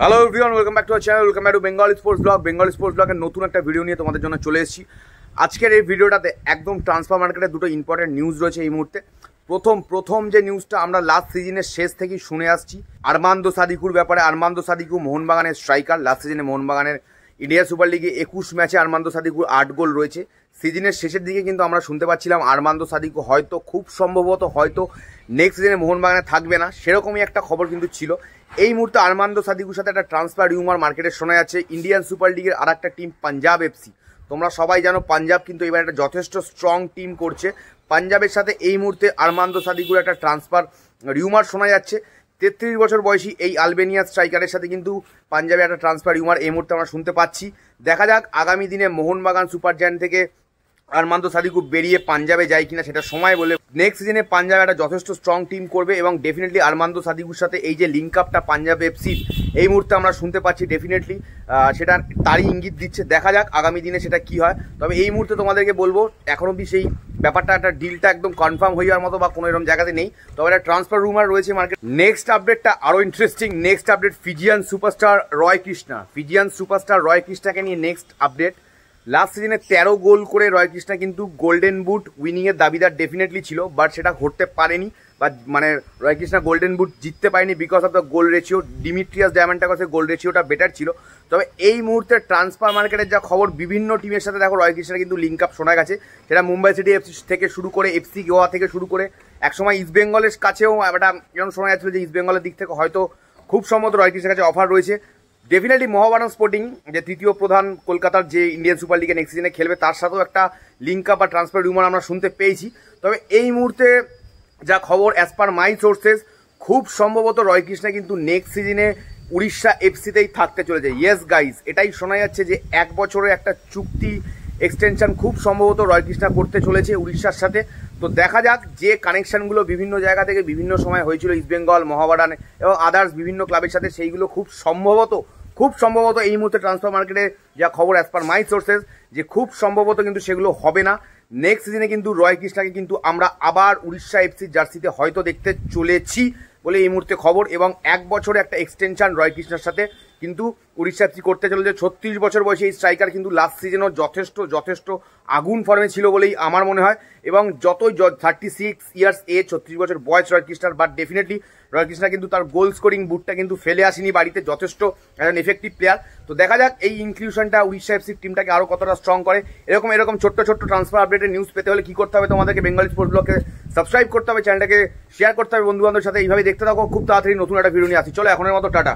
Hello everyone, welcome back to our channel, welcome back to Bengali sports blog. Bengali sports ব্লগের নতুন একটা video নিয়ে তোমাদের জন্য চলে এসেছি। আজকের এই ভিডিওটাতে একদম ট্রান্সফার মার্কেটে দুটো ইম্পর্টেন্ট নিউজ রয়েছে এই মুহূর্তে। প্রথম যে নিউজটা আমরা লাস্ট সিজনের শেষ থেকেই শুনে আসছি আরমান্দো সাদিকুর ব্যাপারে। আরমান্দো সাদিকু মোহনবাগানের স্ট্রাইকার। লাস্ট সিজনে মোহনবাগানের ইন্ডিয়া সুপার লিগে 21 ম্যাচে আরমান্দো সাদিকুর 8 গোল রয়েছে। সিজনের শেষের দিকে কিন্তু আমরা শুনতে পাচ্ছিলাম আরমান্দো সাদিকু হয়তো খুব সম্ভবত নেক্সট সিজনে মোহনবাগানে থাকবে না, সেরকমই একটা খবর কিন্তু ছিল। এই মুহূর্তে আরমান্দো সাদিকুর সাথে একটা ট্রান্সফার রিউমার মার্কেটে শোনা যাচ্ছে ইন্ডিয়ান সুপার লিগের আর একটা টিম পাঞ্জাব এফসি। তোমরা সবাই জানো পাঞ্জাব কিন্তু এবার একটা যথেষ্ট স্ট্রং টিম করছে। পাঞ্জাবের সাথে এই মুহূর্তে আরমান্দো সাদিকুর একটা ট্রান্সফার রিউমার শোনা যাচ্ছে। 33 বছর বয়সী এই আলবেনিয়া স্ট্রাইকারের সাথে কিন্তু পাঞ্জাবে একটা ট্রান্সফার রিউমার এই মুহূর্তে আমরা শুনতে পাচ্ছি। দেখা যাক আগামী দিনে মোহনবাগান সুপার জায়ান্ট থেকে আরমান্দো সাদিকু বেরিয়ে পাঞ্জাবে যায় কিনা, সেটা সময় বলে। নেক্সট সিজনে পাঞ্জাব একটা যথেষ্ট স্ট্রং টিম করবে এবং ডেফিনেটলি আরমান্দো সাদিকুর সাথে এই যে লিঙ্ক আপটা পাঞ্জাব এফসির এই মুহূর্তে আমরা শুনতে পাচ্ছি, ডেফিনেটলি সেটা তারই ইঙ্গিত দিচ্ছে। দেখা যাক আগামী দিনে সেটা কি হয়। তবে এই মুহূর্তে তোমাদেরকে বলবো এখন অব্দি সেই ব্যাপারটা একটা ডিলটা একদম কনফার্ম হয়ে যাওয়ার মতো বা কোনো এরকম জায়গাতে নেই। তবে একটা ট্রান্সফার রুমার রয়েছে মার্কেট। নেক্সট আপডেটটা আরও interesting. Next update Fijian superstar Roy কৃষ্ণাকে নিয়ে নেক্সট আপডেট। লাস্ট সিজনে 13 গোল করে রয় কৃষ্ণা কিন্তু গোল্ডেন বুট উইনিংয়ের দাবিদার ডেফিনেটলি ছিল, বাট সেটা ঘটতে পারেনি। বা রয় কৃষ্ণা গোল্ডেন বুট জিততে পারেনি because of the goal ratio. Dimitrios ডায়ামান্টাকসের গোল রেশিওটা বেটার ছিল। তবে এই মুহূর্তে ট্রান্সফার মার্কেটের যা খবর, বিভিন্ন টিমের সাথে দেখো রয় কৃষ্ণার কিন্তু লিঙ্ক আপ শোনা গেছে। সেটা মুম্বাই সিটি এফসি থেকে শুরু করে এফসি গোয়া থেকে শুরু করে একসময় ইস্ট বেঙ্গলের কাছেও একটা এরকম শোনা যাচ্ছিল যে ইস্ট বেঙ্গলের দিক থেকে হয়তো খুব সম্ভবত রয় কৃষ্ণার কাছে অফার রয়েছে। ডেফিনেটলি মোহনবাগান স্পোর্টিং যে তৃতীয় প্রধান কলকাতার যে ইন্ডিয়ান সুপার লিগে নেক্সট সিজনে খেলবে, তার সাথেও একটা লিঙ্ক আপ বা ট্রান্সফার রিউমার আমরা শুনতে পেয়েছি। তবে এই মুহূর্তে যা খবর অ্যাজ পার মাই সোর্সেস, খুব সম্ভবত রয় কৃষ্ণা কিন্তু নেক্সট সিজনে উড়িষ্যা এফসিতেই থাকতে চলেছে। ইয়েস গাইজ, এটাই শোনা যাচ্ছে যে 1 বছরের একটা চুক্তি এক্সটেনশন খুব সম্ভবত রয় কৃষ্ণা করতে চলেছে উড়িষ্যার সাথে। তো দেখা যাক, যে কানেকশনগুলো বিভিন্ন জায়গা থেকে বিভিন্ন সময় হয়েছিল ইস্টবেঙ্গল, মোহনবাগান এবং আদার্স বিভিন্ন ক্লাবের সাথে, সেইগুলো খুব সম্ভবত এই মুহূর্তে ট্রান্সফার মার্কেটে যা খবর অ্যাজ পার মাই সোর্সেস, যে খুব সম্ভবত কিন্তু সেগুলো হবে না। নেক্সট সিজনে কিন্তু রয় কৃষ্ণাকে কিন্তু আমরা আবার উড়িষ্যা এফসির জার্সিতে হয়তো দেখতে চলেছি বলে এই মুহূর্তে খবর। এবং 1 বছরে একটা এক্সটেনশন রয় কৃষ্ণার সাথে কিন্তু উড়িষ্যা এফসি করতে চলেছে। 36 বছর বয়সী এই স্ট্রাইকার কিন্তু লাস্ট সিজনও যথেষ্ট আগুন ফর্মে ছিল বলেই আমার মনে হয়। এবং যতই 36 ইয়ার্স এজ, 36 বছর বয়স রয় কৃষ্ণার, বাট ডেফিনেটলি রয় কৃষ্ণা কিন্তু তার গোল স্কোরিং বুটটা কিন্তু ফেলে আসেনি বাড়িতে, যথেষ্ট একজন এফেক্টিভ প্লেয়ার। তো দেখা যাক এই ইনক্লুশনটা উড়িষ্যা এফসির টিমটাকে আরও কতটা স্ট্রং করে। এরকম ছোট্ট ট্রান্সফার আপডেটের নিউজ পেতে হলে কি করতে হবে তোমাদেরকে? বেঙ্গলি স্পোর্টস ব্লগকে সাবস্ক্রাইব করতে হবে, চ্যানেলটাকে শেয়ার করতে হবে বন্ধু বান্ধবের সাথে। এইভাবে দেখতে থাকো, খুব তাড়াতাড়ি নতুন একটা ভিডিও নিয়ে আসি। চলো এখনের মতো টাটা।